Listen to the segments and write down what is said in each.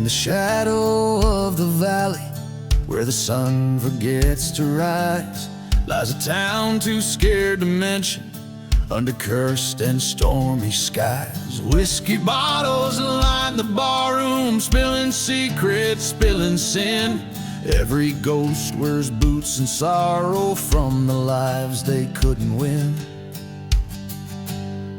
the shadow of the valley, where the sun forgets to rise, lies a town too scared to mention, under cursed and stormy skies. Whiskey bottles line the barroom, spilling secrets, spilling sin. Every ghost wears boots and sorrow from the lives they couldn't win.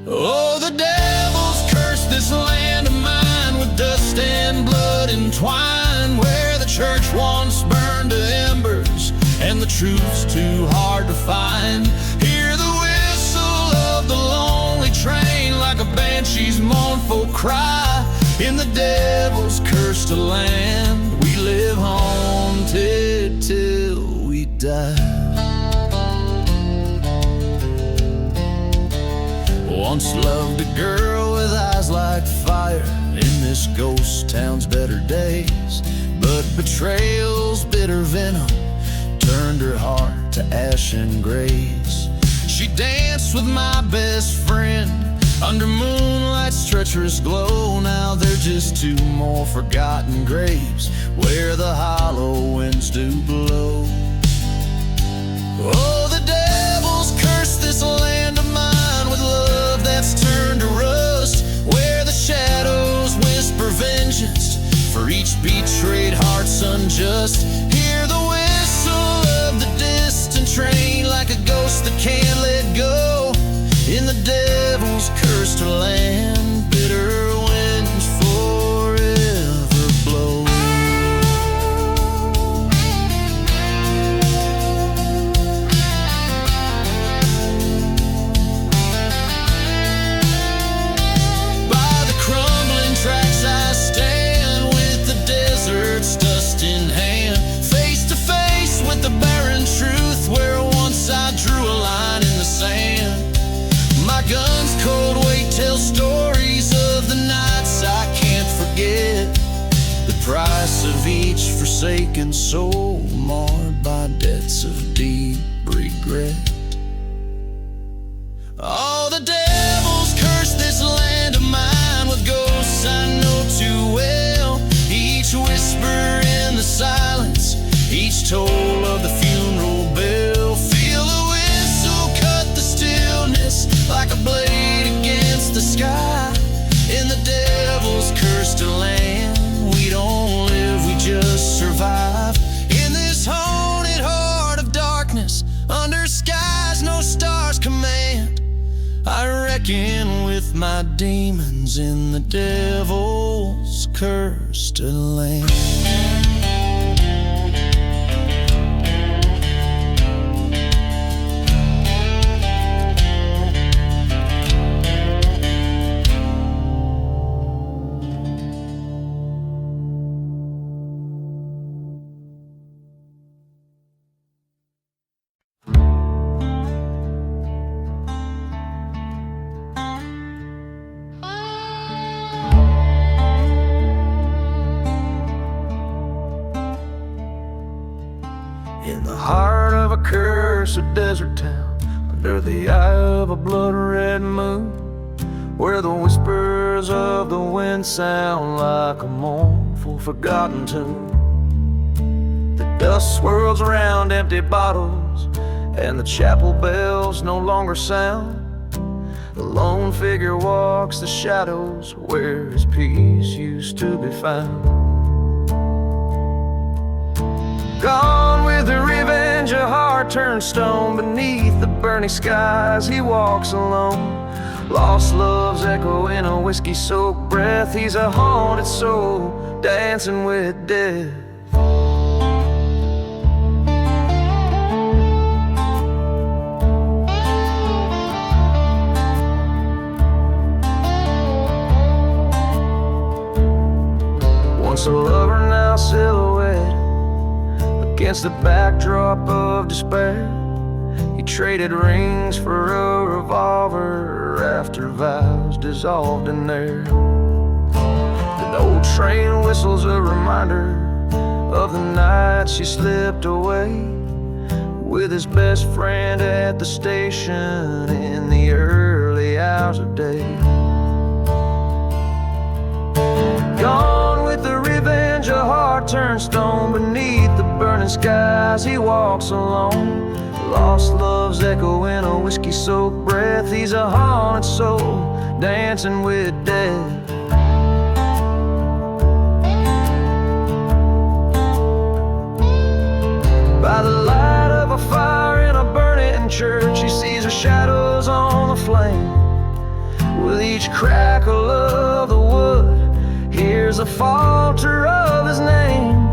Oh, the devil's cursed this land of mine, with dust and blood entwined, where the church once burned to embers and the truth's too hard to find. Hear the whistle of the lonely train, like a banshee's mournful cry. In the devil's cursed land, we live haunted till we die. Once loved a girl with eyes like fire, in this ghost town's better days, but betrayal's bitter venom turned her heart to ashen grays. She danced with my best friend under moonlight's treacherous glow. Now they're just two more forgotten graves where the hollow winds do blow. Oh, the devil's cursed this land of mine, with love that's turned to rust, where the shadows whisper vengeance for each betrayed heart's unjust. Hear the whistle of the distant train, like a ghost that can't let go. In the devil's cursed land, bitter winds forever blow. By the crumbling tracks I stand, with the desert's dust in hand, face to face with the barren truth, where once I drew a line in the sand. My gun's cold weight tells stories of the nights I can't forget, the price of each forsaken soul, marred by debts of deep regret. Oh, the devil's cursed this land of mine, with ghosts I know too well, each whisper in the silence, each toll of the funeral bell. Feel the whistle cut the stillness like a blade against the sky. In the devil's cursed land, we don't live, we just survive. In this haunted heart of darkness, under skies no stars command, I reckon with my demons in the devil's cursed land. In the heart of a cursed desert town, under the eye of a blood-red moon, where the whispers of the wind sound like a mournful forgotten tune. The dust swirls around empty bottles, and the chapel bells no longer sound. The lone figure walks the shadows, where his peace used to be found. Gone with the revenge, a heart turned stone. Beneath the burning skies he walks alone. Lost love's echo in a whiskey-soaked breath. He's a haunted soul, dancing with death. Once a lover, now silhouette against the backdrop of despair. He traded rings for a revolver after vows dissolved in there. An old train whistles a reminder of the night she slipped away with his best friend at the station in the early hours of day. Gone with the revenge, revenge, a heart turned stone. Beneath the burning skies he walks alone. Lost love's echo in a whiskey-soaked breath. He's a haunted soul, dancing with death. By the light of a fire in a burning church, he sees her shadows on the flame. With each crackle of the wood, hears a falter of his name.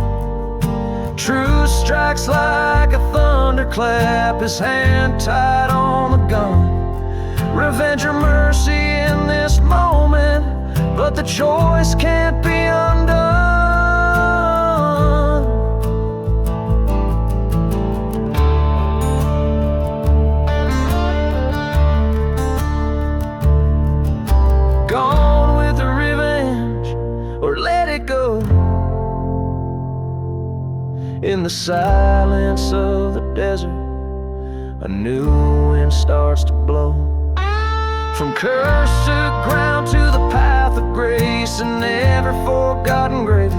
Truth strikes like a thunderclap, his hand tied on the gun. Revenge or mercy in this moment, but the choice can't be undone. Gone with the revenge, or let it go. In the silence of the desert, a new wind starts to blow. From cursed ground to the path of grace, an ever forgotten grave,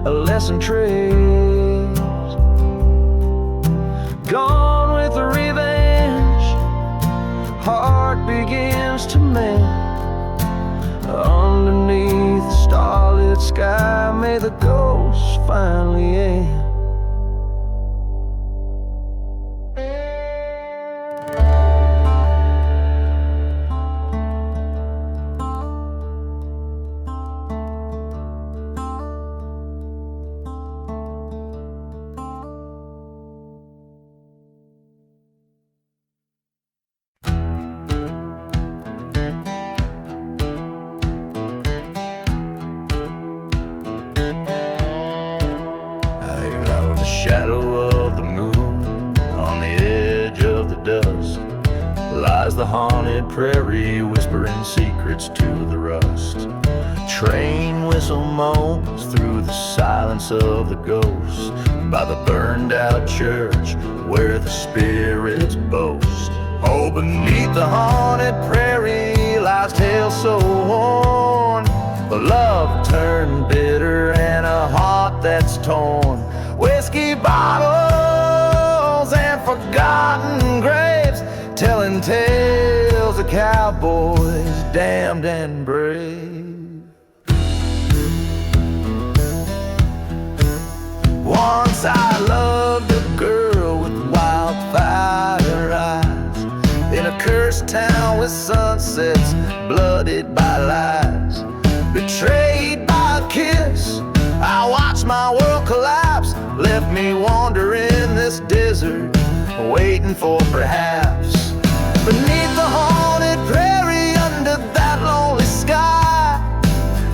a lesson traced. Gone with the revenge, heart begins to mend. Underneath the starlit sky, may the ghosts finally end. Shadow of the moon on the edge of the dusk lies the haunted prairie, whispering secrets to the rust. Train whistle moans through the silence of the ghost by the burned out church where the spirits boast. Oh, beneath the haunted prairie lies tales so worn, a love turned bitter and a heart that's torn. Whiskey bottles and forgotten graves, telling tales of cowboys damned and brave. Once I loved a girl with wildfire eyes, in a cursed town with sunsets blooded by lies. Betrayed by a kiss, I watched my world collapse, left me wandering this desert, waiting for perhaps. Beneath the haunted prairie, under that lonely sky,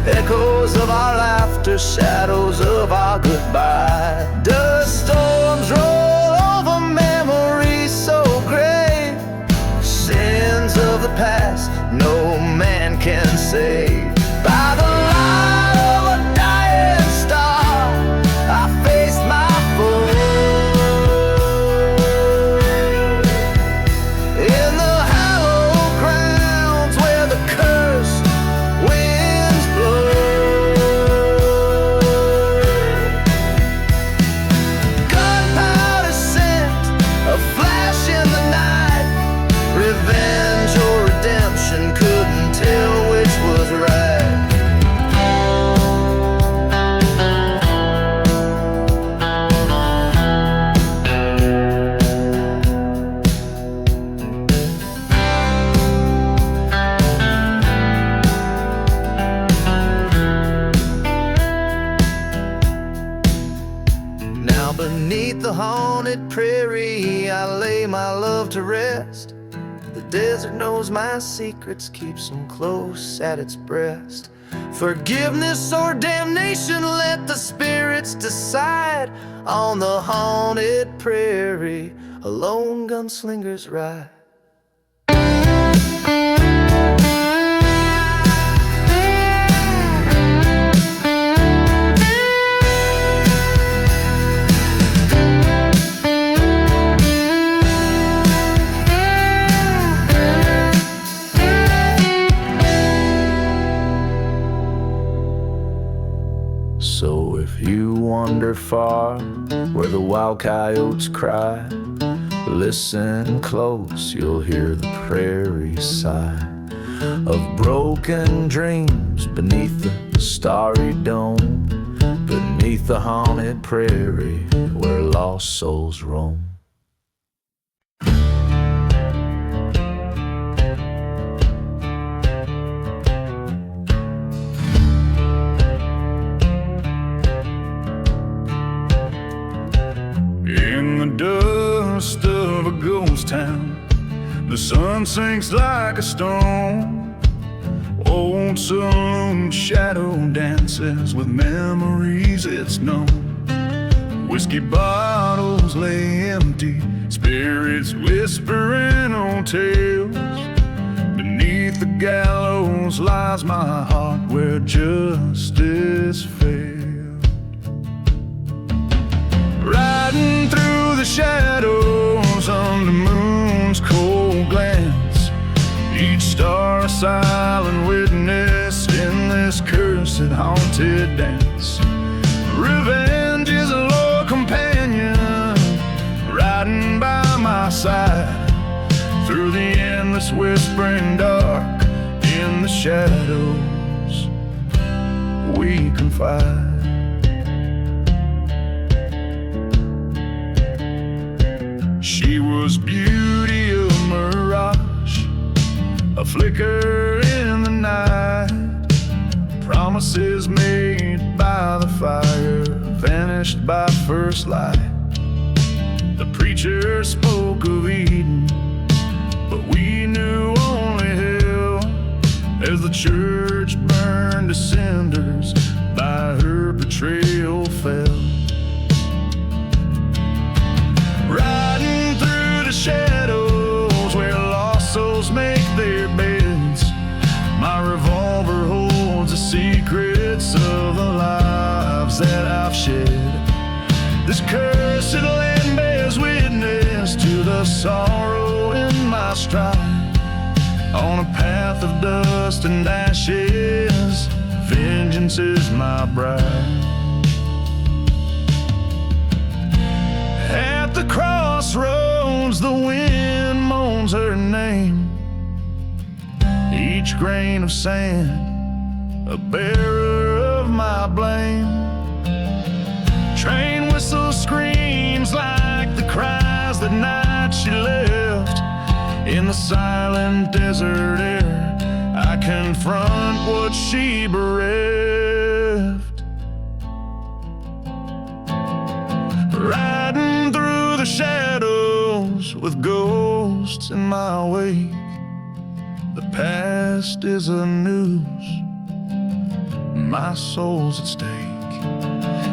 echoes of our laughter, shadows of our goodbye. Dust storms roll over memories so gray, sins of the past no man can save. By the light of a dying star, I faced my foe. In the hallowed grounds where the cursed winds blow, gunpowder scent, a flash in the night. Revenge or redemption, couldn't tell which was right. Now beneath the haunted prairie, I lay my love to rest. The desert knows my secrets, keeps them close at its breast. Forgiveness or damnation, let the spirits decide. On the haunted prairie, a lone gunslinger's ride. So if far, where the wild coyotes cry. Listen close, you'll hear the prairie sigh of broken dreams beneath the starry dome, beneath the haunted prairie where lost souls roam. In the dust of a ghost town, the sun sinks like a stone. Old saloon shadow dances with memories it's known. Whiskey bottles lay empty, spirits whispering old tales. Beneath the gallows lies my heart where justice failed. Riding through the shadows under moon's cold glance, each star a silent witness in this cursed haunted dance. Revenge is a loyal companion, riding by my side through the endless whispering dark. In the shadows we confide. She was beauty of mirage, a flicker in the night. Promises made by the fire, vanished by first light. The preacher spoke of Eden, but we knew only hell, as the church burned to cinders by her betrayal fell. Riding through the shadows where lost souls make their beds, my revolver holds the secrets of the lives that I've shed. This cursed land bears witness to the sorrow in my stride. On a path of dust and ashes, vengeance is my bride. At the crossroads, the wind moans her name. Each grain of sand, a bearer of my blame. Train whistle screams like the cries that night she left. In the silent desert air, I confront what she bereft. Riding through the shadows with ghosts in my wake. The past is a noose, my soul's at stake.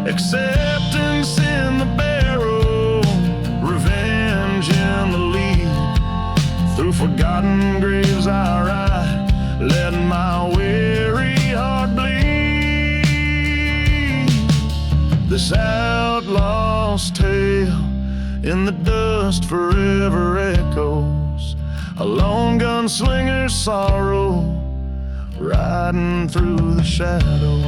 Acceptance in the barrel, revenge in the lead. Through forgotten graves I ride, let my weary heart bleed. This outlaw's tale in the dust forever echoes, a lone gunslinger's sorrow, riding through the shadows.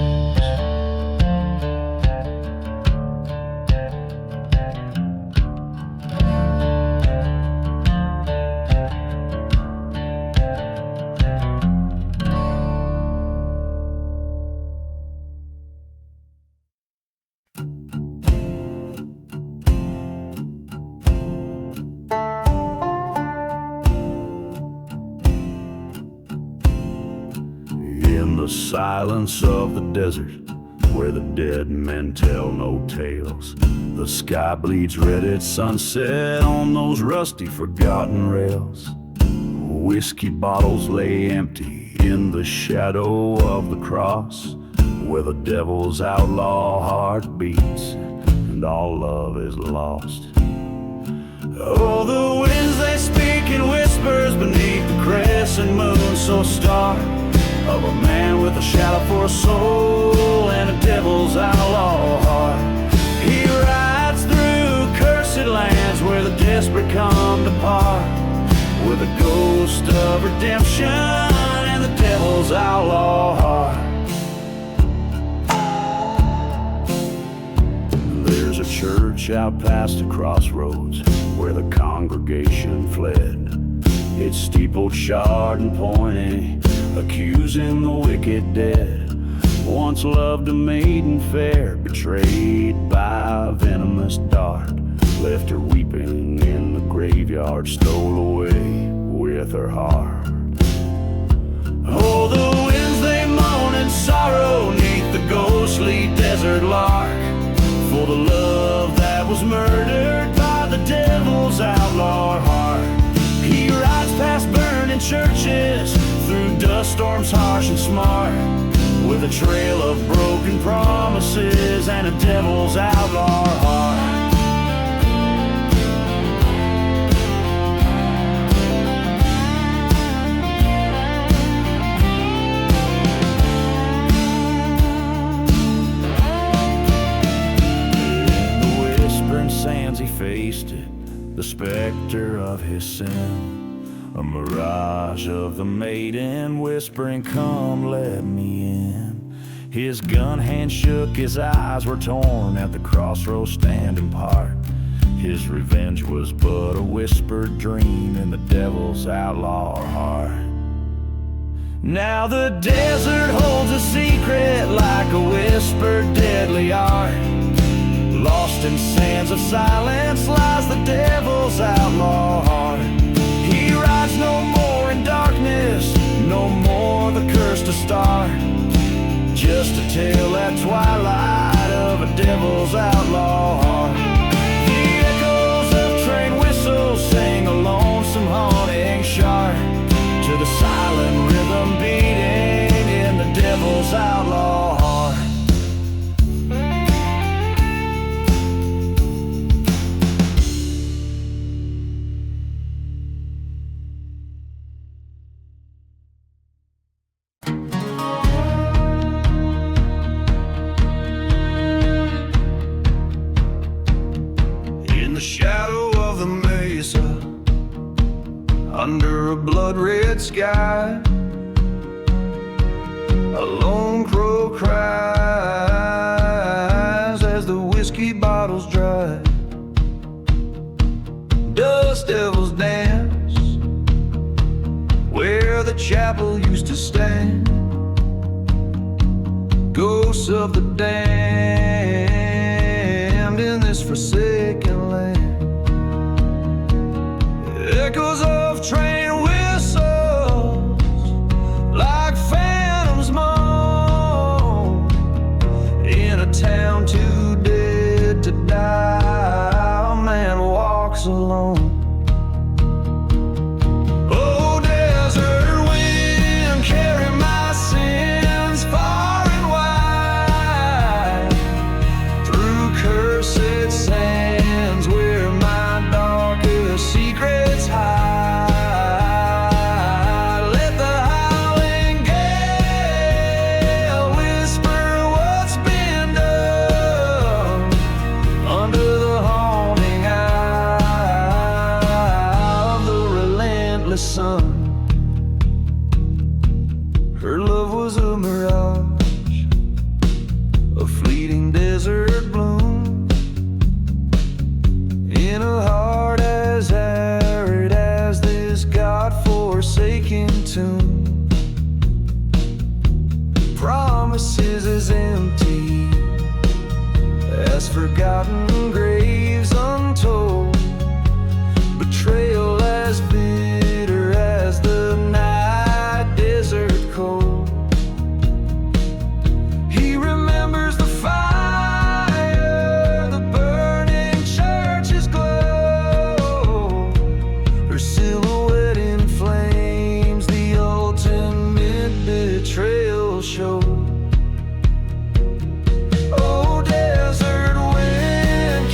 In the silence of the desert, where the dead men tell no tales, the sky bleeds red at sunset on those rusty, forgotten rails. Whiskey bottles lay empty in the shadow of the cross, where the devil's outlaw heart beats and all love is lost. Oh, the winds they speak in whispers beneath the crescent moon so stark, of a man with a shadow for a soul and a devil's outlaw heart. He rides through cursed lands where the desperate come to part, with a ghost of redemption and the devil's outlaw heart. church out past the crossroads where the congregation fled. Its steeple charred and pointy, accusing the wicked dead. Once loved a maiden fair, betrayed by a venomous dart. Left her weeping in the graveyard, stole away with her heart. Oh, the winds they moan in sorrow neath the ghostly desert lark, for the love that was murdered by the devil's outlaw heart. He rides past burning churches, through dust storms harsh and smart, with a trail of broken promises and a devil's outlaw heart. Sands he faced it, the specter of his sin, a mirage of the maiden whispering, "Come, let me in." His gun hand shook, his eyes were torn, at the crossroads standing apart. His revenge was but a whispered dream in the devil's outlaw heart. Now the desert holds a secret like a whispered deadly art. Lost in sands of silence lies the devil's outlaw heart. He rides no more in darkness, no more the curse to start. Just a tale at twilight of a devil's outlaw heart. The echoes of train whistles sing a lonesome haunting chart to the silent rhythm beating in the devil's outlaw heart. Under a blood-red sky, a lone crow cries as the whiskey bottles dry. Dust devils dance where the chapel used to stand. Ghosts of the damned in this forsaken land. Echoes of train whistles like phantoms moan in a town too dead to die. A man walks alone. Oh, desert wind, carry my sins far and wide through cursed sands where my darkest secrets hide. Let the howling gale whisper what's been done under the haunting eye of the relentless sun. Her love was a mirage, a fleeting desert bloom in a heart as arid as this God-forsaken tomb. Promises as empty as forgotten graves untold. Betrayal as bitter as the night desert cold. He remembers the fire, the burning church's glow, her silhouette in flames, the ultimate betrayal show. Oh, desert wind,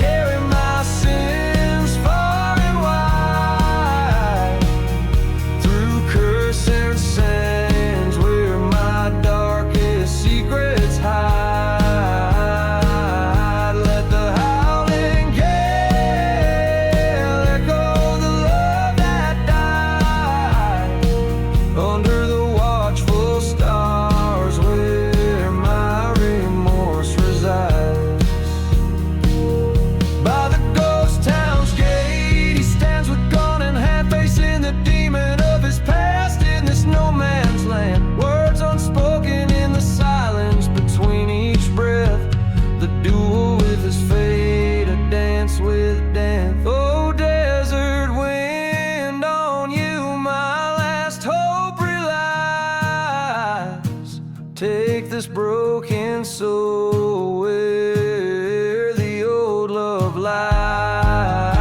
this broken soul where the old love lies.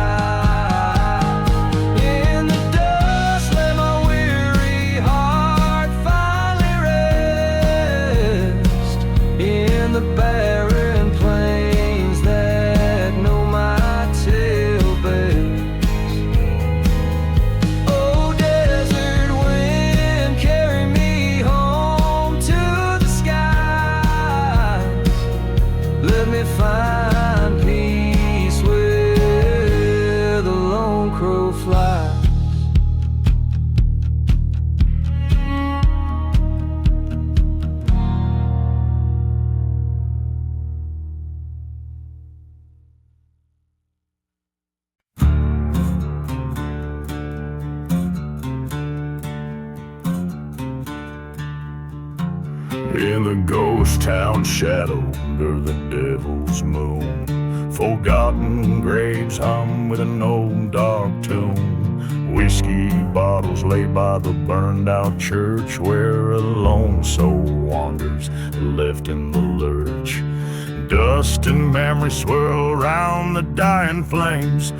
In the dust, let my weary heart finally rest. In the barren plains that know my tale best. Oh, desert wind, carry me home to the skies. Let me find peace where the lone crow flies. In the ghost town shadow under the devil's moon, forgotten graves hum with an old dark tune. Whiskey bottles lay by the burned out church where a lone soul wanders, left in the lurch. Dust and memory swirl around the dying flames,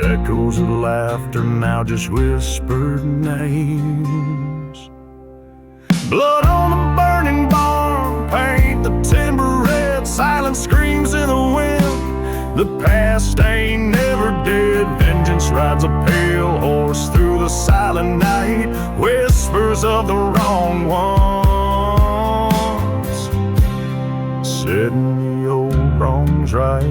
echoes of laughter now just whispered names. Blood on the burning barn, paint the timber red, silent screams in the wind. The past ain't never dead, vengeance rides a pale horse through the silent night, whispers of the wrong ones, setting the old wrongs right.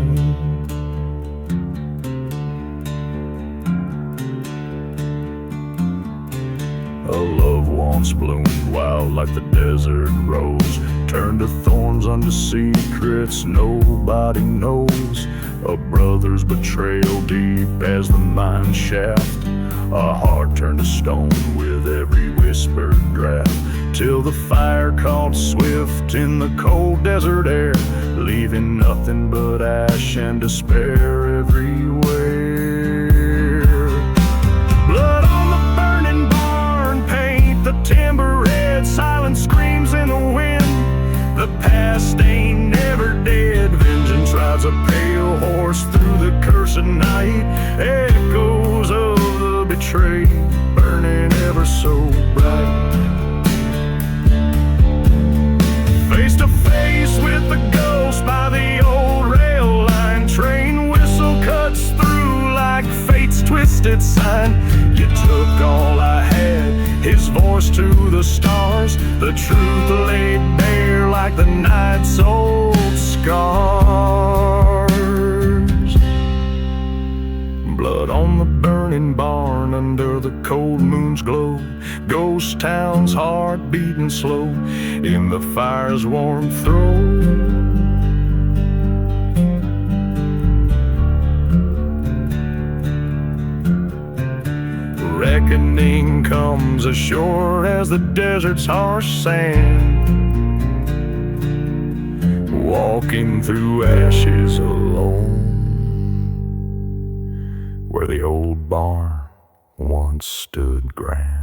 A love once bloomed wild like the desert rose, turned to thorns unto secrets nobody knows. A brother's betrayal deep as the mine shaft, a heart turned to stone with every whispered draft, till the fire caught swift in the cold desert air, leaving nothing but ash and despair everywhere. Blood on the burning barn, paint the timber red, silent screams in the wind. The past ain't never dead, vengeance rides a pale horse through the cursed night, echoes of the betrayed burning ever so bright. Face to face with the ghost by the old rail line, train whistle cuts through like fate's twisted sign. You took all I had, his voice to the stars, the truth laid bare like the night's old scars. Blood on the burning barn under the cold moon's glow, ghost town's heart beating slow in the fire's warm throe. Reckoning comes as sure as the desert's harsh sand, walking through ashes alone, where the old barn once stood grand.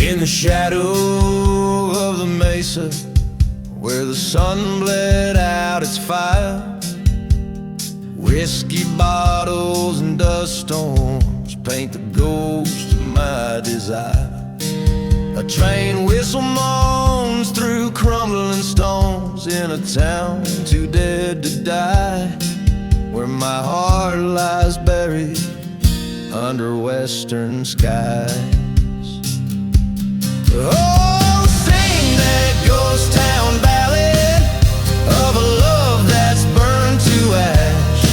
In the shadow of the mesa, where the sun bled out its fire, whiskey bottles and dust storms paint the ghost of my desire. A train whistle moans through crumbling stones in a town too dead to die, where my heart lies buried under western skies. Oh, sing that ghost town ballad of a love that's burned to ash,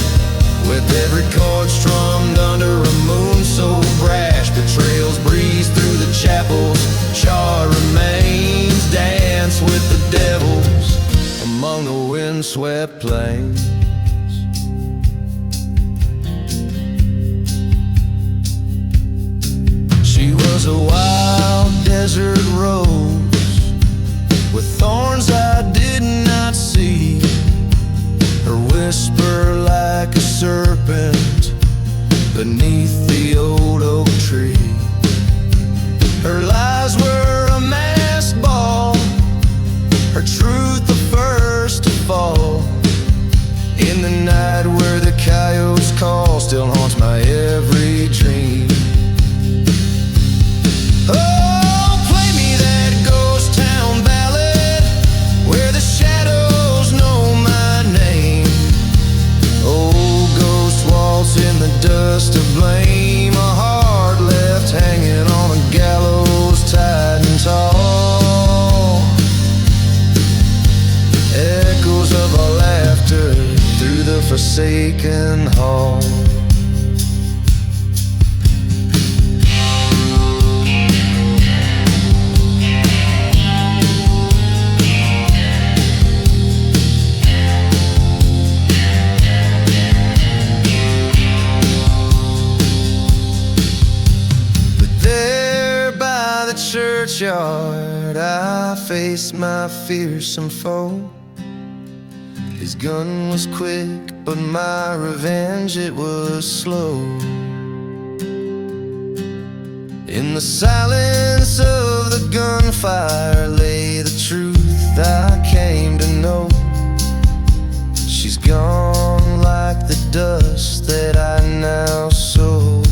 with every chord strummed under a moon so brash. Betrayals breeze through the chapels, charred remains dance with the devils among the windswept plains. beneath the old oak tree. Her lies were a masked ball, her truth the first to fall. In the night where the coyotes call, still haunts my every dream. Oh, play me that ghost town ballad where the shadows know my name. Old ghost waltz in the dust of blame, a heart left hanging on a gallows tight and tall. Echoes of our laughter through the forsaken hall. Churchyard, I faced my fearsome foe. His gun was quick, but my revenge, it was slow. In the silence of the gunfire lay the truth I came to know. She's gone like the dust that I now sow.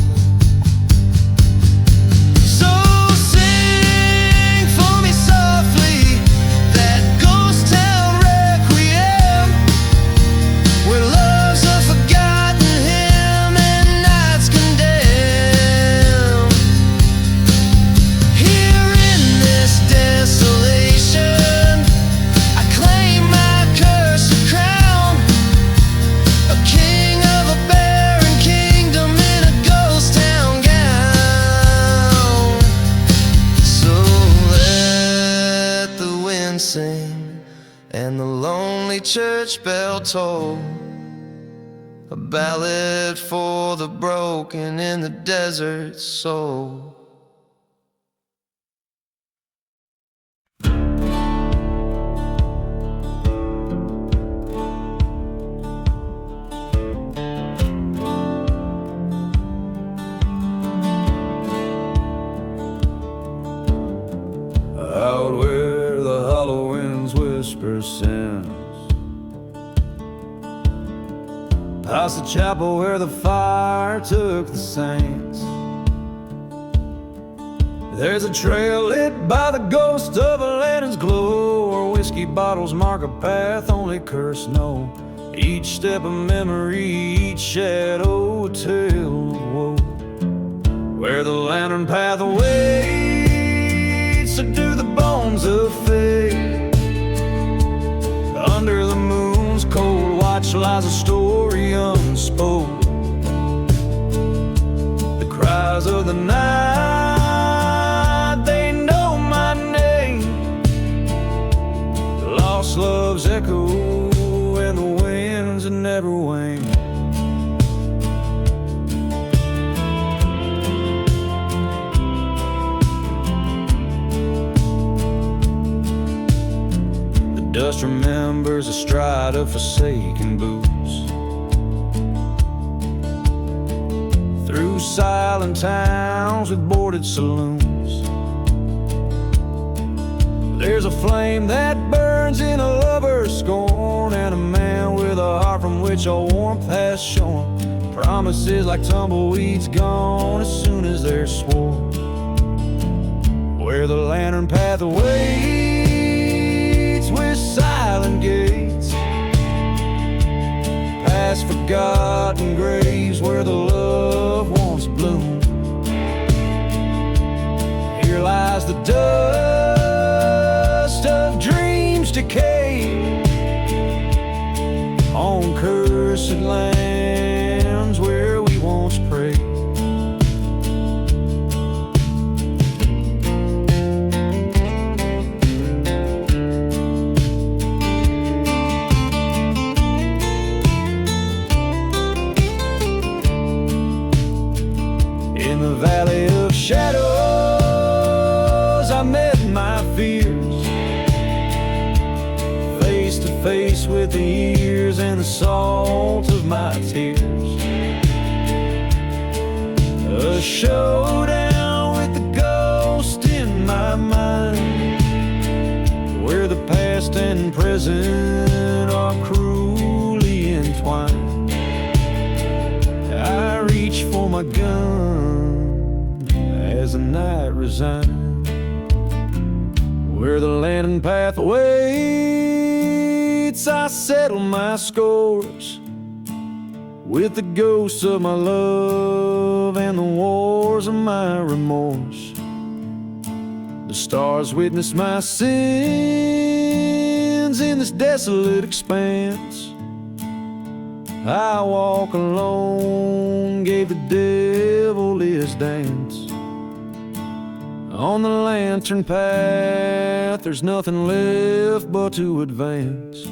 And the lonely church bell toll, a ballad for the broken in the desert soul. Out where the hollow winds whisper sins, past the chapel where the fire took the saints. There's a trail lit by the ghost of a lantern's glow, where whiskey bottles mark a path only curse know. Each step a memory, each shadow a tale of woe. Where the lantern path awaits, so do the bones of fate. Under the moon's cold watch lies a story unspoken. The cries of the night, they know my name. Lost love's echo and the winds that never wane. Dust remembers a stride of forsaken boots, through silent towns with boarded saloons. There's a flame that burns in a lover's scorn, and a man with a heart from which all warmth has shorn. Promises like tumbleweeds gone as soon as they're sworn. Where the lantern path awaits, with silent gates, past forgotten graves where the love once bloomed. Here lies the dust of dreams decayed, on cursed lands where we once prayed. In the valley of shadows, I met my fears, face to face with the years and the salt of my tears. A showdown with the ghost in my mind, where the past and present are cruelly entwined. I reach for my gun as the night resigns, where the landing path waits. I settle my scores with the ghosts of my love and the wars of my remorse. The stars witness my sins in this desolate expanse. I walk alone, gave the devil his dance. On the lantern path, there's nothing left but to advance.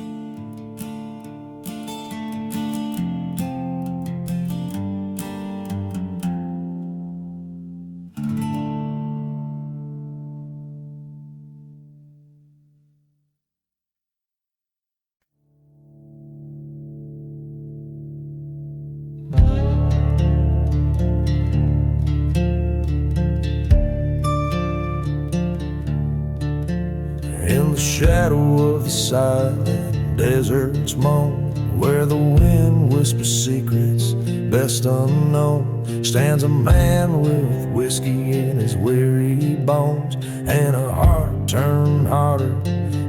In the shadow of the silent desert's moan, where the wind whispers secrets best unknown, stands a man with whiskey in his weary bones and a heart turned harder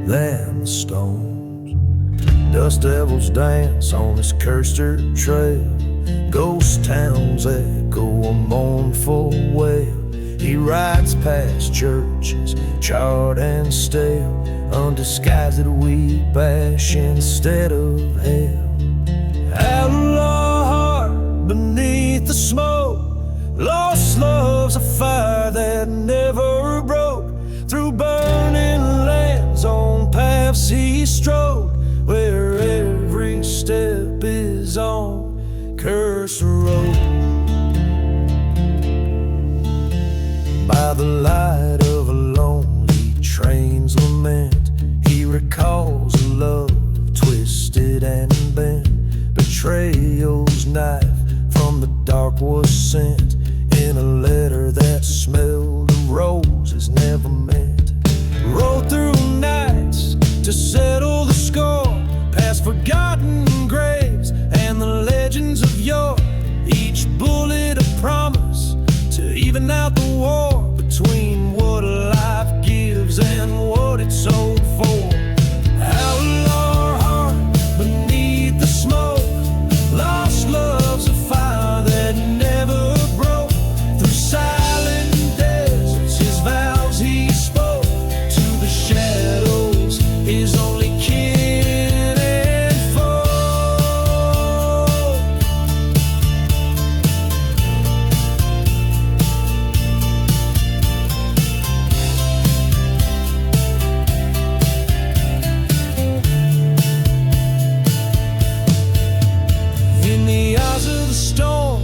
than the stones. Dust devils dance on this cursed dirt trail, ghost towns echo a mournful wail. He rides past churches, charred and stale, undisguised weep ash instead of hell. Outlaw heart beneath the smoke, lost love's a fire that never broke. Through burning lands on paths he strode, where every step is on cursed road. By the light of a lonely train's lament, he recalls a love twisted and bent. Betrayal's knife from the dark was sent in a letter that smelled of roses never meant. Rode through nights to settle the score, past forgotten graves and the legends of yore. Each bullet a promise to even out the war between what life gives and what it's sold for. Outlaw heart beneath the smoke, lost love's a fire that never broke. Through silent deserts his vows he spoke, to the shadows his only kin and foe. In the eyes of the storm,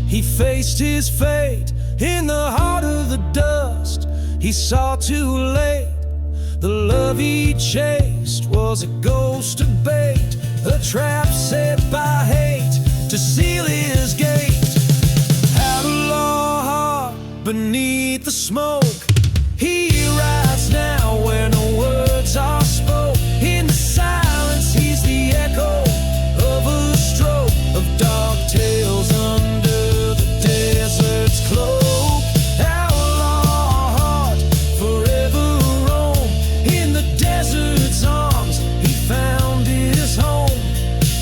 he faced his fate. In the heart of the dust, he saw too late. The love he chased was a ghost of bait, a trap set by hate to seal his gate. Outlaw heart beneath the smoke, he rides now where no words are spoke. In the silence he's the echo of a stroke, of dark tales under the desert's cloak. Outlaw heart forever roam, in the desert's arms he found his home.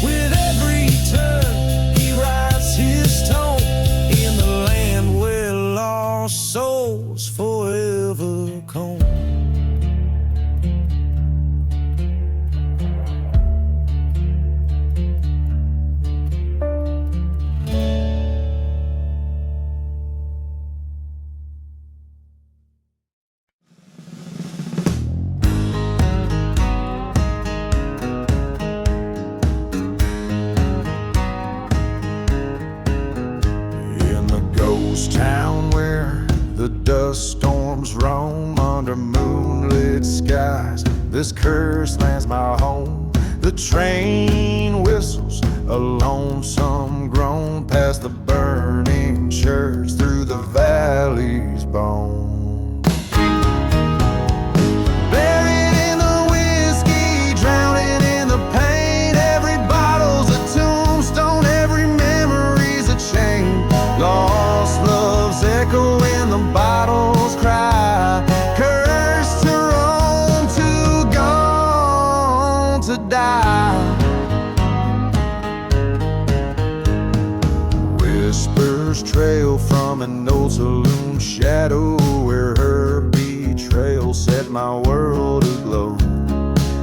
With every turn he writes his tone, in the land where lost souls forever come. In the ghost town where the dust storms roam under moonlit skies, this cursed land's my home. The train whistles a lonesome groan past the burning sing church through the valley's bone. Buried in the whiskey, drowning in the pain. Every bottle's a tombstone, every memory's a chain. Lost love's echo in the bottle's cry. Cursed to roam, too gone to die. Whispers trail from an old saloon shadow where her betrayal set my world aglow.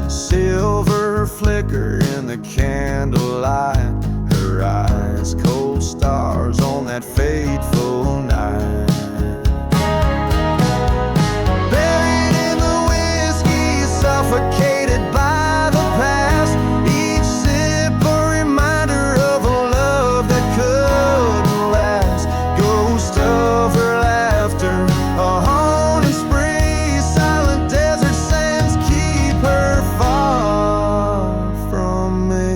Silver flicker in the candlelight, her eyes cold stars on that fateful night. Buried in the whiskey, suffocated by the past. Each sip a reminder of a love that couldn't last. Ghost of her laughter, a haunting spree. Silent desert sands keep her far from me.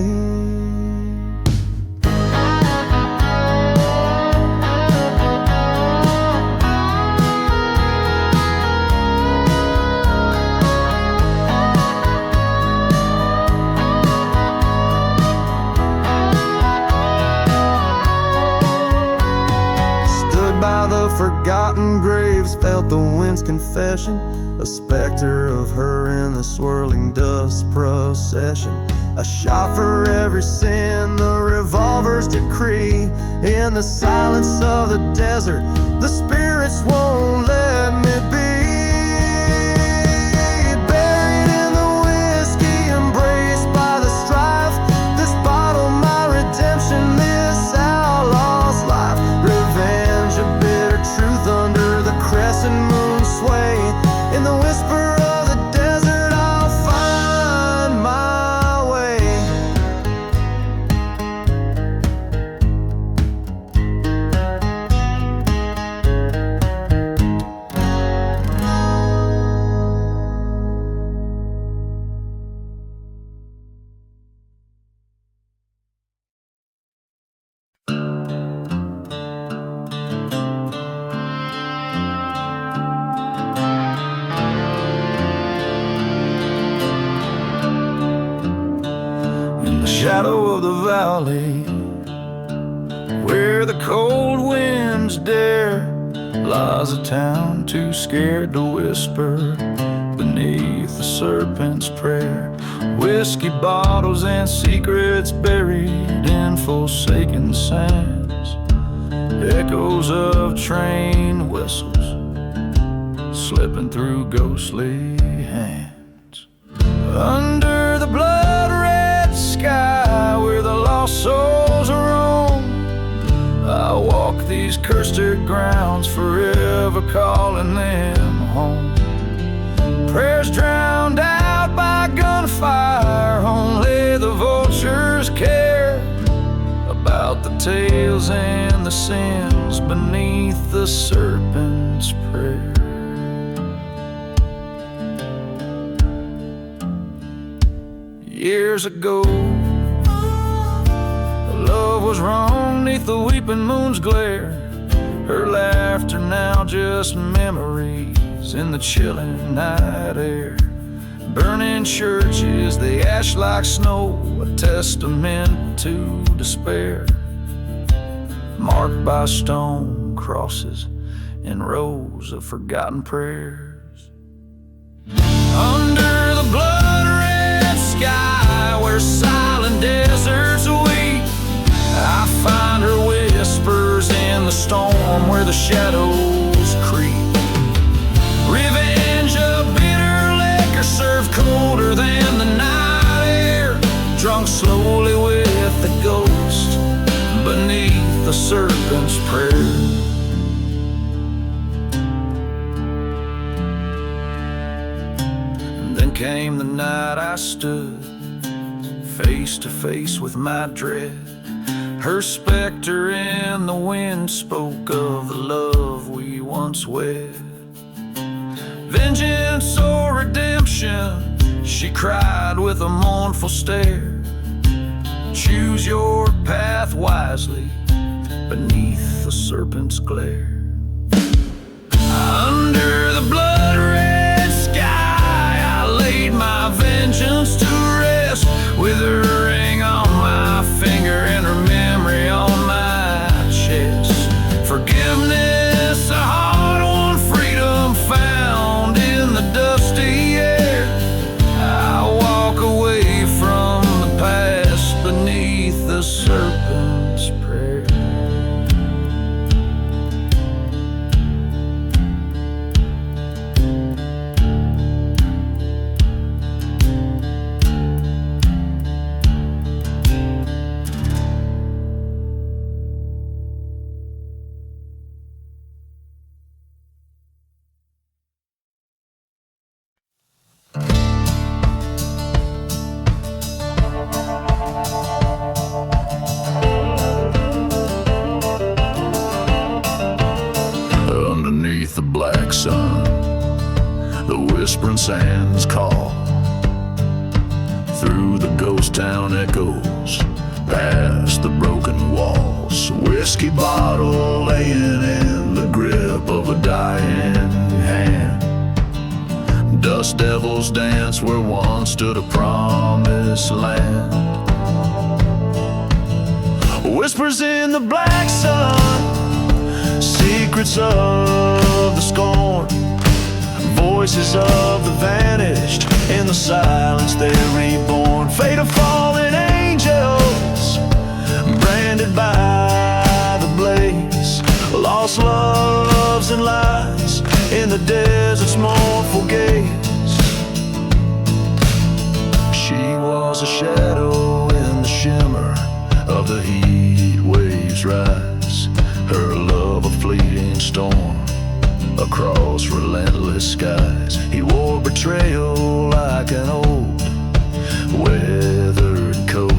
Stood by the forgotten graves, felt the wind's confession, a specter of her in the swirling dust procession. A shot for every sin, the revolver's decree. In the silence of the desert, the spirits won't let me be. Buried in the whiskey, embraced by the strife. This bottle, my redemption, this outlaw's life. Revenge, a bitter truth under the crescent moon sway. In the whisper of the desert, I'll find my way. In the shadow of the valley, where the cold winds dare, lies a town too scared to whisper beneath the serpent's prayer. Whiskey bottles and secrets buried in forsaken sands. Echoes of train whistles slipping through ghostly hands. Under the blood-red sky where the lost souls roam, I walk these cursed grounds, forever calling them home. Prayers drowned out by gunfire, only the vultures care about the tales and the sins beneath the serpent's prayer. Years ago, love was wrong neath the weeping moon's glare. Her laughter now just memories in the chilling night air. Burning churches, the ash like snow, a testament to despair. Marked by stone crosses and rows of forgotten prayers. Under the blood-red sky where silent deserts weep, I find her whispers in the storm where the shadows creep. Revenge, a bitter liquor served colder than the night air, drunk slowly with the ghost beneath the serpent's prayer. And then came the night I stood face to face with my dread. Her specter in the wind spoke of the love we once wed. Vengeance or redemption, she cried with a mournful stare. Choose your path wisely, beneath the serpent's glare. Under the blood-red sky, I laid my vengeance to rest, with her ring on my finger and her memory on my chest. Forgiveness, a hard-won freedom found in the dusty air. I walk away from the past beneath the serpent's prayer. Underneath the black sun, the whispering sands call. Through the ghost town echoes, past the broken walls. Whiskey bottle laying in the grip of a dying hand. Dust devils dance where once stood a promised land. Whispers in the black sun, secrets of the scorn, voices of the vanished, in the silence they're reborn. Fate of fallen angels, branded by the blaze. Lost loves and lies in the desert's mournful gaze. She was a shadow in the shimmer of the heat waves rise. Her love a fleeting storm across relentless skies. He wore betrayal like an old weathered coat.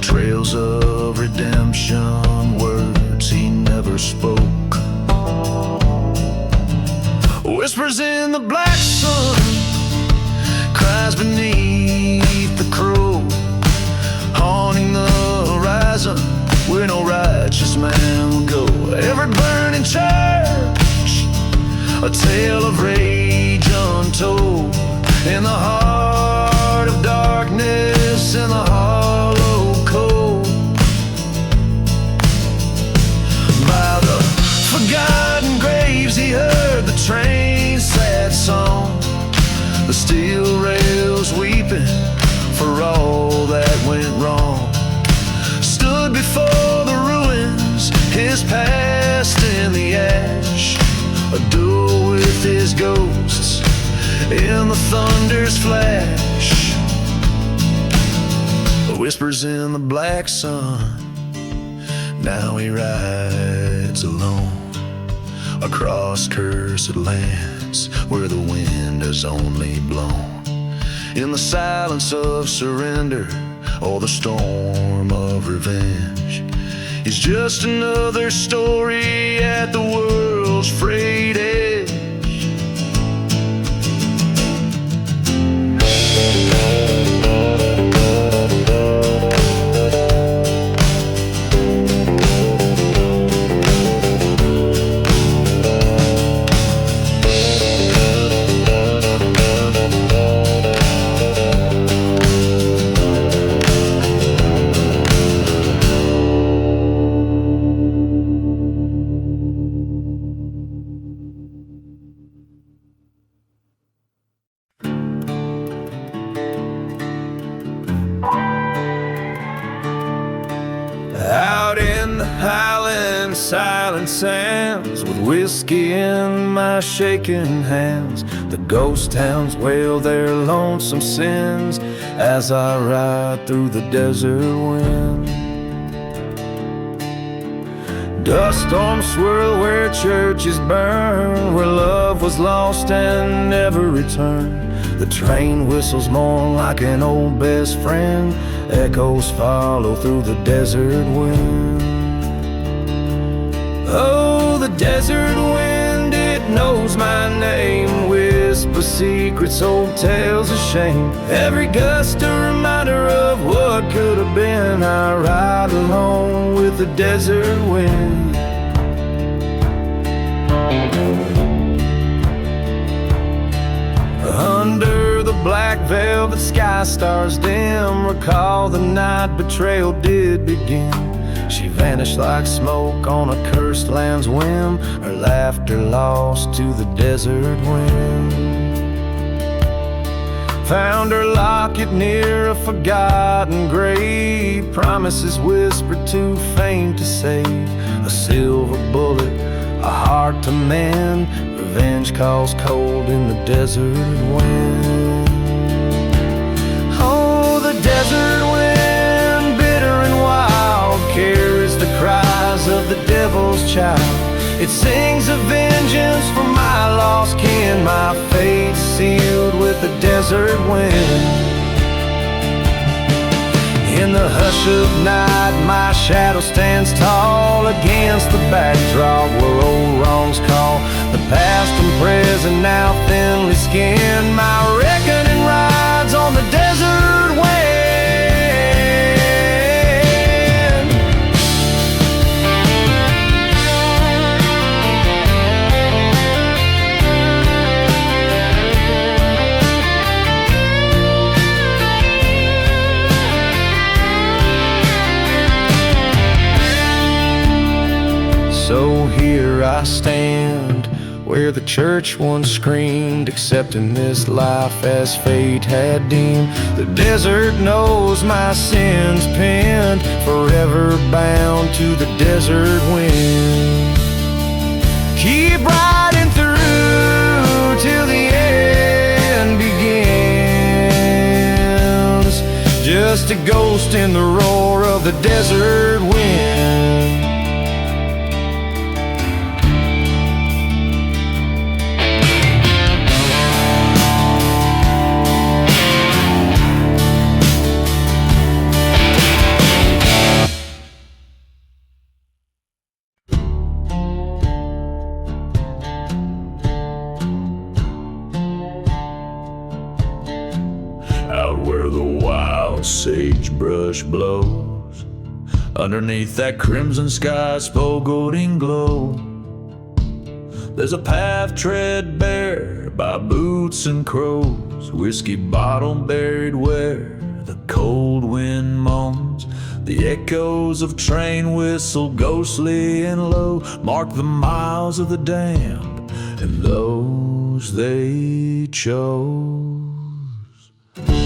Trails of redemption, words he never spoke. Whispers in the black sun, cries beneath the crow, haunting the horizon where no righteous man will go. Every burning church, a tale of rage untold. In the heart of darkness, in the hollow cold. By the forgotten graves he heard the train's sad song. The steel rails weeping for all that went wrong. Stood before the ruins, his past in the ash. A duel with his ghosts in the thunder's flash. Whispers in the black sun, now he rides alone across cursed lands where the wind has only blown. In the silence of surrender or the storm of revenge, he's just another story at the world's frayed edge. Out in the Highland silent sands, with whiskey in my shaking hands, the ghost towns wail their lonesome sins as I ride through the desert wind. Dust storms swirl where churches burn, where love was lost and never returned. The train whistles mourn like an old best friend, echoes follow through the desert wind. Oh, the desert wind, it knows my name, whispers whisper secrets, old tales of shame. Every gust a reminder of what could have been. I ride alone with the desert wind. Under the black velvet sky stars dim, recall the night betrayal did begin. She vanished like smoke on a cursed land's whim, her laughter lost to the desert wind. Found her locket near a forgotten grave, promises whispered too faint to save. A silver bullet, a heart to mend, revenge calls cold in the desert wind. Oh, the desert wind, bitter and wild, carries the cries of the devil's child. It sings a vengeance for my lost kin, my fate sealed with the desert wind. In the hush of night, my shadow stands tall against the backdrop where old wrongs call. The past and present now thinly skinned, my reckoning rides on the desert wind. So here I stand, where the church once screamed, accepting this life as fate had deemed. The desert knows my sins pinned, forever bound to the desert wind. Keep riding through till the end begins, just a ghost in the roar of the desert wind. Out where the wild sagebrush blows, underneath that crimson sky spogoting glow, there's a path tread bare by boots and crows, whiskey bottle buried where the cold wind moans. The echoes of train whistle, ghostly and low, mark the miles of the damned and those they chose.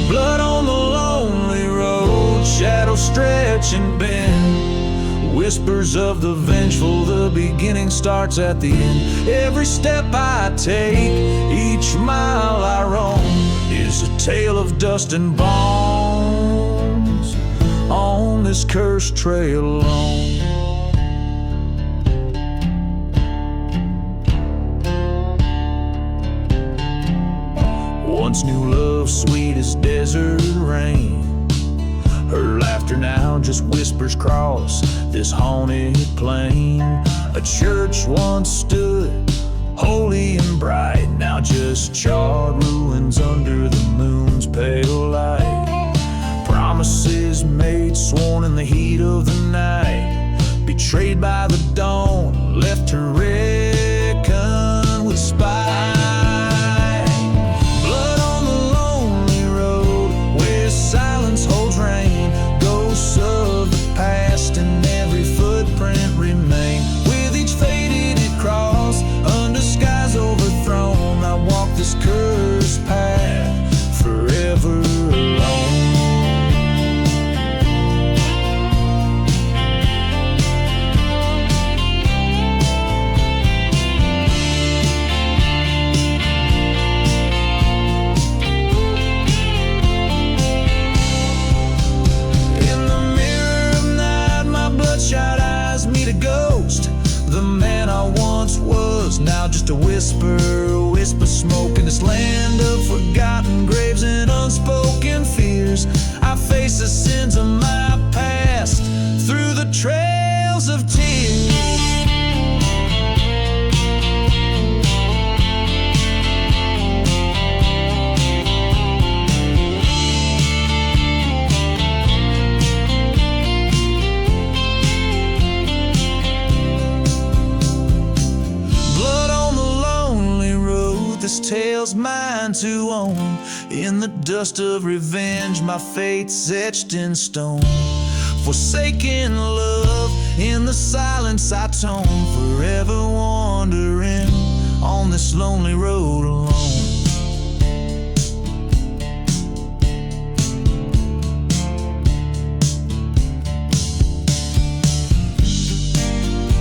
Blood on the lonely road, shadows stretch and bend, whispers of the vengeful, the beginning starts at the end. Every step I take, each mile I roam, is a tale of dust and bones on this cursed trail alone. Once knew love sweet as desert rain, her laughter now just whispers cross this haunted plain. A church once stood holy and bright, now just charred ruins under the moon's pale light. Promises made, sworn in the heat of the night, betrayed by the dawn, left to reckon with spite. Silence holds rain, ghosts of the past, and every footprint remain. With each faded cross, under skies overthrown, I walk this cursed path forever alone. Bloodshot eyes meet a ghost. The man I once was, now just a whisper smoke in this land of forgotten graves and unspoken fears. I face the sins of my past through the trails of tears. mine to own. In the dust of revenge, my fate's etched in stone. Forsaken love, in the silence I tone. Forever wandering on this lonely road alone.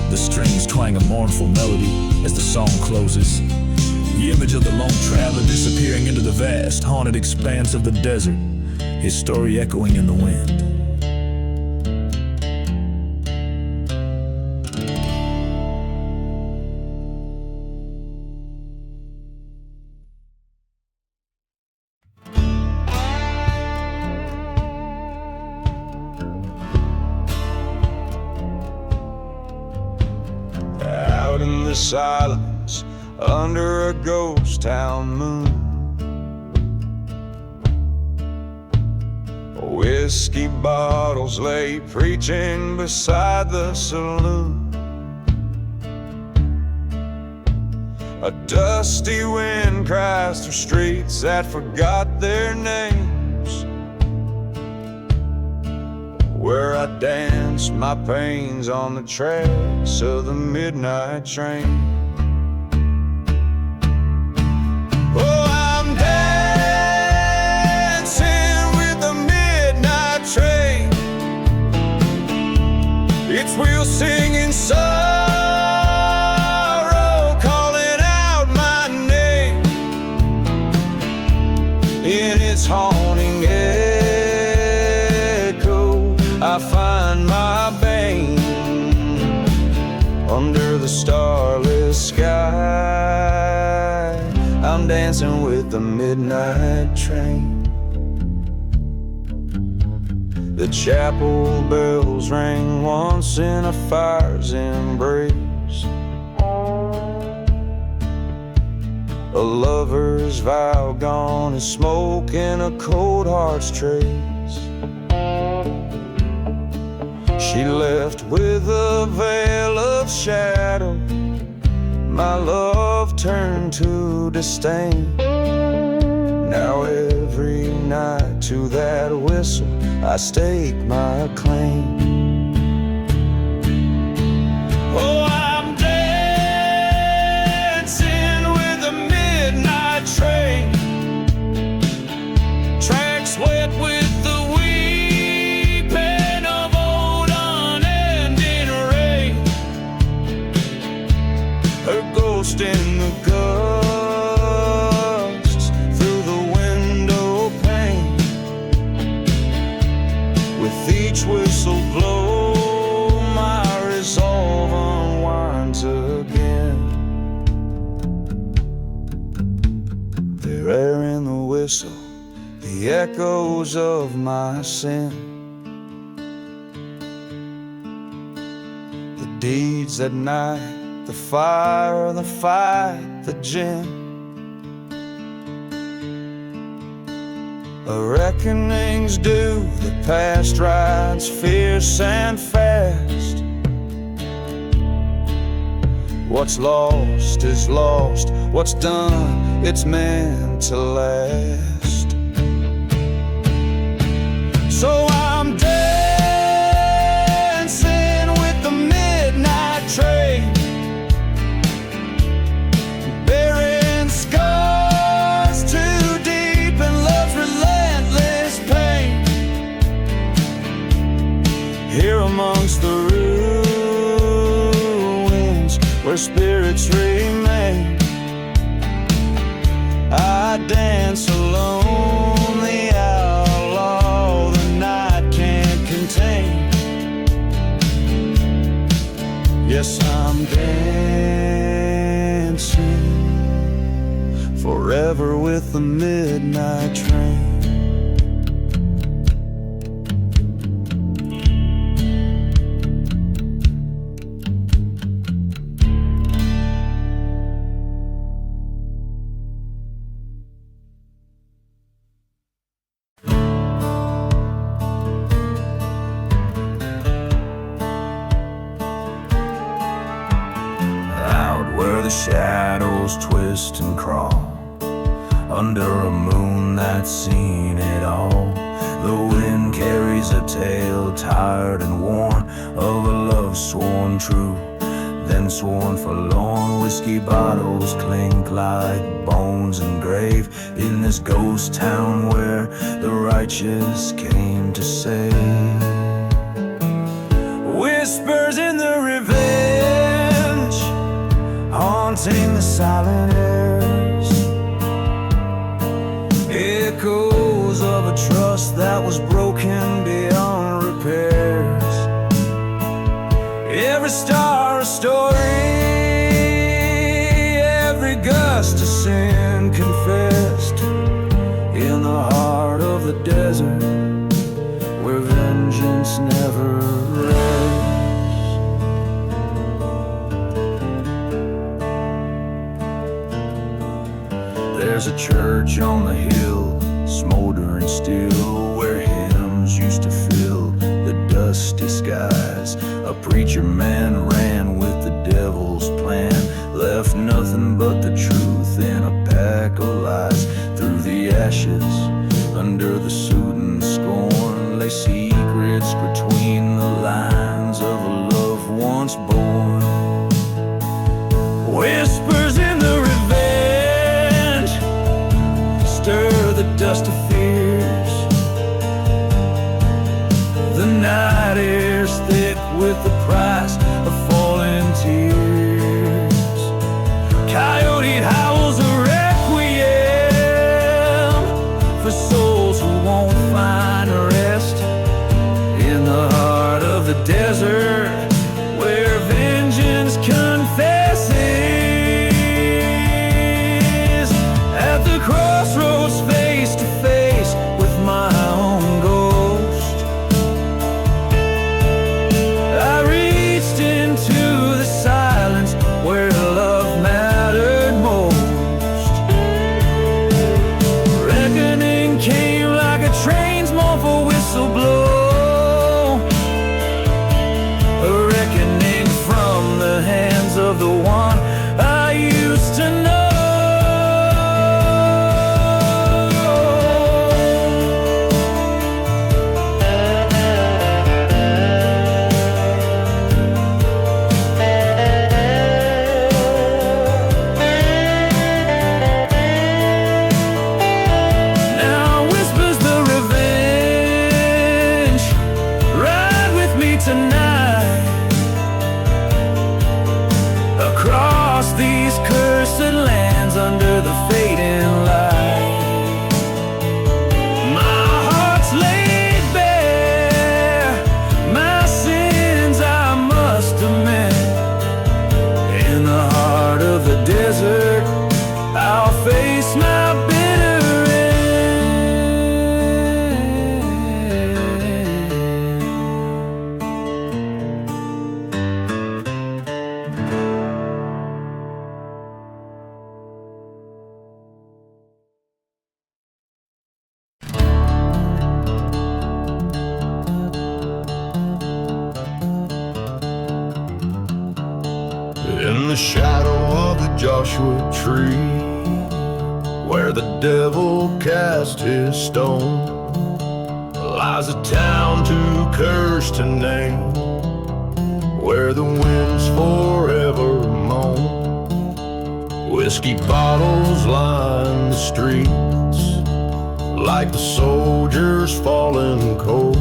The strings twang a mournful melody as the song closes. The image of the lone traveler disappearing into the vast, haunted expanse of the desert, his story echoing in the wind. Out in the silence, under a ghost town moon, whiskey bottles lay preaching beside the saloon. A dusty wind cries through streets that forgot their names, where I danced my pains on the tracks of the midnight train. Oh, I'm dancing with the midnight train, its wheels singing sorrow, calling out my name. In its haunting echo, I find my bane. Under the starless sky, I'm dancing with the midnight train. The chapel bells rang once in a fire's embrace. A lover's vow gone as smoke in a cold heart's trace. She left with a veil of shadow, my love turned to disdain. Now every night to that whistle I stake my claim. Oh, I'm dancing with the midnight train, tracks wet with the weeping of old unending rain. Her ghost in the gusts through the window pane. With each whistle blow, my resolve unwinds again. There in the whistle, the echoes of my sin, the deeds at night, the fire, the fight, the gin. A reckoning's due, the past rides fierce and fast. What's lost is lost, what's done, it's meant to last. So I'm dancing with the midnight train, bearing scars too deep in love's relentless pain. Here amongst the ruins where spirits remain, I dance alone, the outlaw the night can't contain. Yes, I'm dancing forever with the midnight train. Out where the shadows twist and crawl, under a moon that's seen it all. The wind carries a tale, tired and worn, of a love sworn true, then sworn forlorn. Whiskey bottles clink like bones engraved in this ghost town where the righteous came to save. Whispers in the revenge, haunting the silent airs. Echoes of a trust that was broken beyond repairs. Every star a story, every gust of sin confessed. In the heart of the desert, where vengeance never rests. There's a church on the hill, smoldering still, where hymns used to fill the dusty skies. A preacher man ran with the devil's plan, left nothing but the truth in a pack of lies. Through the ashes, under the soothing scorn, lay secrets between the lines of a love once born. Whispers in the revenge, stir the dust of fears. The night air's thick with the price of falling tears. Coyote howls a requiem for souls who won't find rest. In the heart of the desert, where vengeance confesses. At the crossroads, face to face with my own ghost, I reached into the silence where love mattered most. Reckoning came like a train's mournful whistle blow. A reckoning from the hands of the one I used to know. Now whispers the revenge, ride with me tonight. Across these cursed lands under the fading light, my heart's laid bare, my sins I must amend. In the heart of the desert, I'll face my bitter In the shadow of the Joshua tree, where the devil cast his stone, lies a town too cursed to name, where the winds forever moan. Whiskey bottles line the streets, like the soldiers falling cold.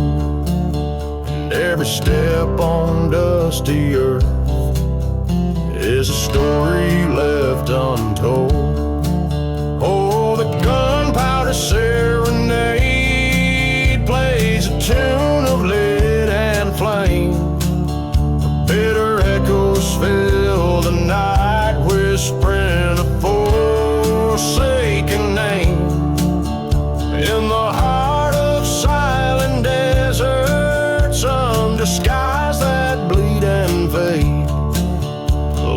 And every step on dusty earth is a story left untold. Oh, the gunpowder serenade plays a tune of lead and flame. The bitter echoes fill the night, whispering a forsaken name. In the heart of silent deserts, under skies that bleed and fade,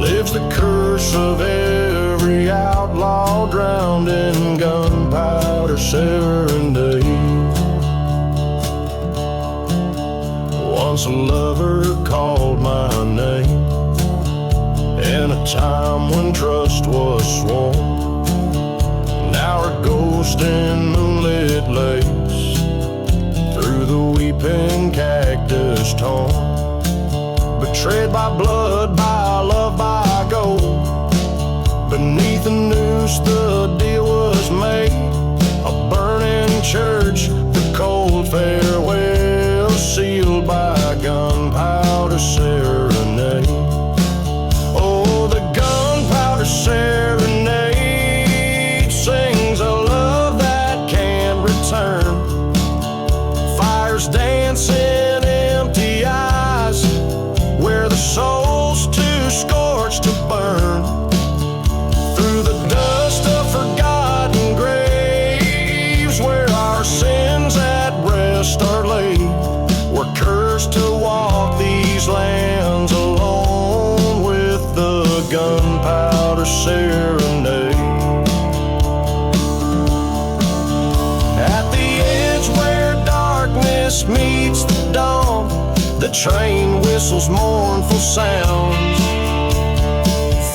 lives the curse of every outlaw drowned in gunpowder serenade. Once a lover called my name, in a time when trust was sworn. Now her lost in moonlit lakes, through the weeping cactus torn, betrayed by blood, by love, by gold. Beneath the noose the deal was made, a burning church, the cold farewell sealed by a gunpowder serenade. Oh, the gunpowder serenade sings a love that can't return. Fires dancing, empty eyes, where the soul's too scorched to burn. Through the dust of forgotten graves, where our sins at rest are laid, we're cursed to walk these lands alone with the gunpowder serenade. At the edge where darkness meets the dawn, the train whistles mournful sounds.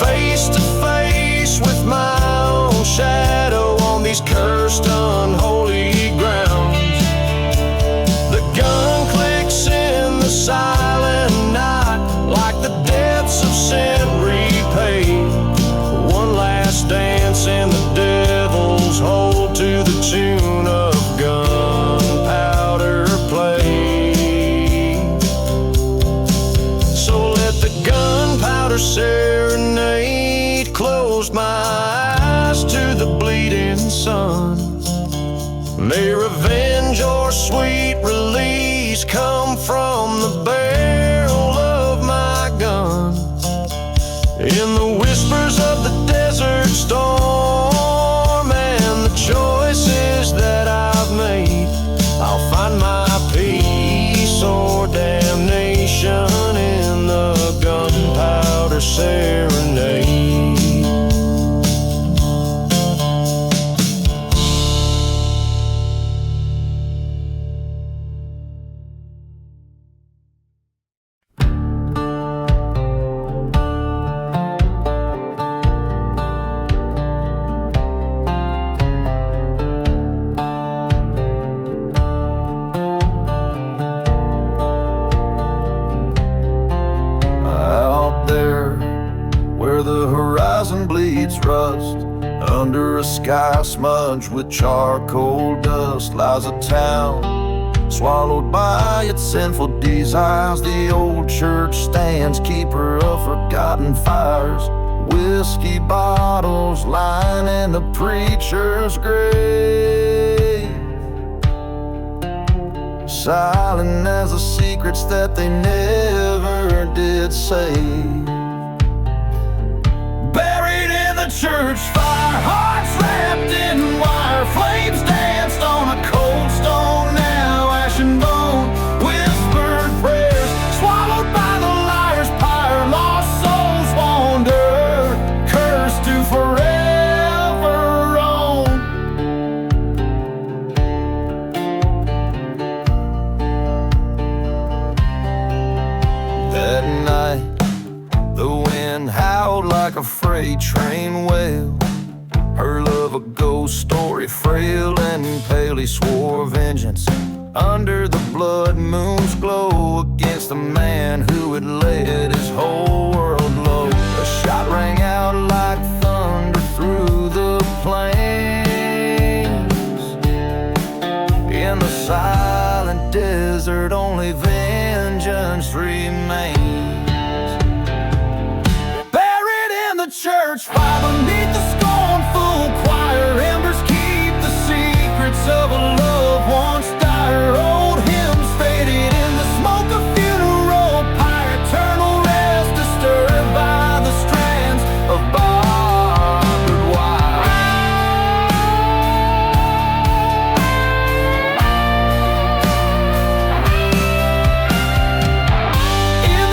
Face to face with my own shadow on these cursed unholy grounds. The gun clicks in the silent night, like the debts of sin repaid. One last dance in the devil's hold to the tune of gunpowder play. So let the gunpowder serenade close my eyes to the bleeding sun. May revenge or sweet release come from the barrel of my gun. In the whispers of the desert storm and the choices that I've made, I'll find my peace or damnation in the gunpowder serenade. Rust under a sky smudged with charcoal dust lies a town swallowed by its sinful desires. The old church stands keeper of forgotten fires, whiskey bottles lying in the preacher's grave, silent as the secrets that they never did say. Buried in the church fire, hearts wrapped in wire, flames danced on a cold stone, now ash and bone. Whispered prayers, swallowed by the liar's pyre, lost souls wander, cursed to forever roam. That night the wind howled like a freight train wail. Her love a ghost story, frail and pale. He swore vengeance under the blood moon's glow against the man who had led his whole world low. A shot rang out like thunder through the plains. In the silent desert only vengeance remains. Church fire beneath the scornful choir, embers keep the secrets of a love once dire. Old hymns faded in the smoke of funeral pyre, eternal rest disturbed by the strands of barbed wire. In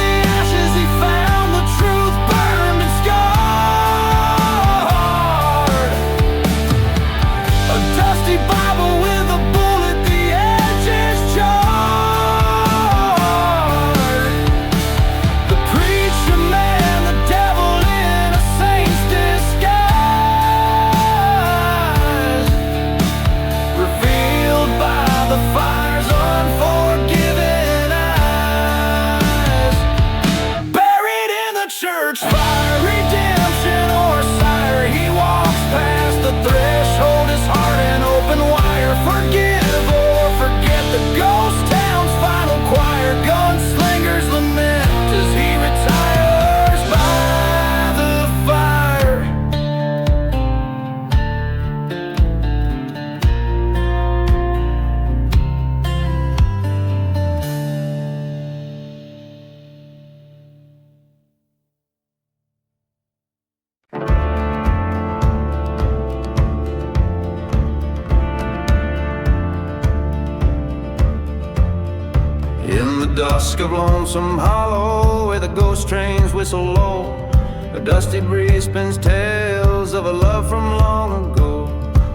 the dusk of Lonesome Hollow, where the ghost trains whistle low, a dusty breeze spins tales of a love from long ago.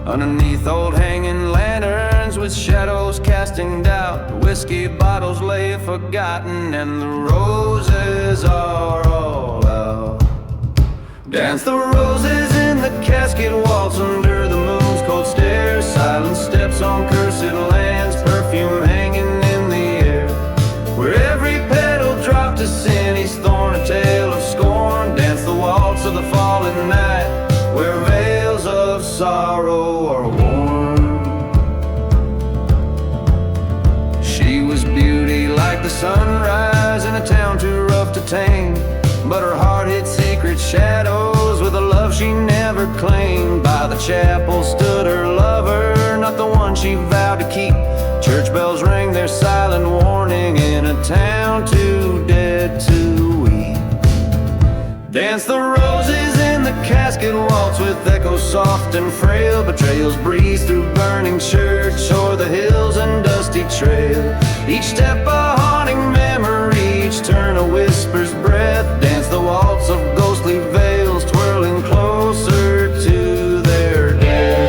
Underneath old hanging lanterns with shadows casting doubt, whiskey bottles lay forgotten and the roses are all out. Dance the roses in the casket waltz under the moon's cold stare, silent steps on cursed lands, perfume hanging in the air, where every petal dropped a sin, each thorn a tale of scorn. Dance the waltz of the fallen night, where veils of sorrow are worn. She was beauty like the sunrise in a town too rough to tame, but her heart hid secret shadows with a love she never claimed. By the chapel stood her lover, not the one she vowed to keep. Church bells rang their silent warning in a town too dead to weep. Dance the roses in the casket waltz with echoes soft and frail, betrayals breeze through burning church o'er the hills and dusty trail. Each step a haunting memory, each turn a whisper's breath. Dance the waltz of ghostly veils twirling closer to their death.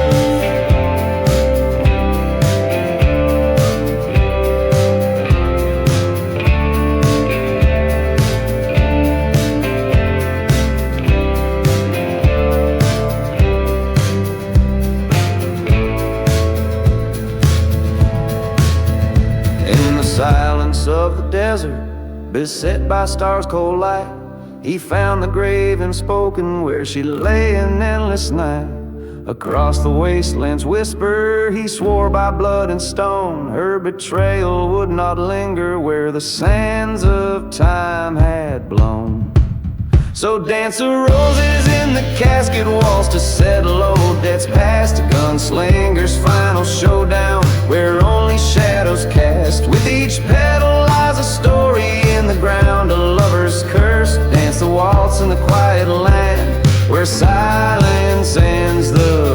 In the silence of the desert, beset by stars' cold light, he found the grave unspoken where she lay an endless night. Across the wasteland's whisper, he swore by blood and stone, her betrayal would not linger where the sands of time had blown. So dance the roses in the casket waltz to settle old debts past, a gunslinger's final showdown where only shadows cast. With each petal lies a story in the ground, a lover's curse. Dance the waltz in the quiet land where silence ends the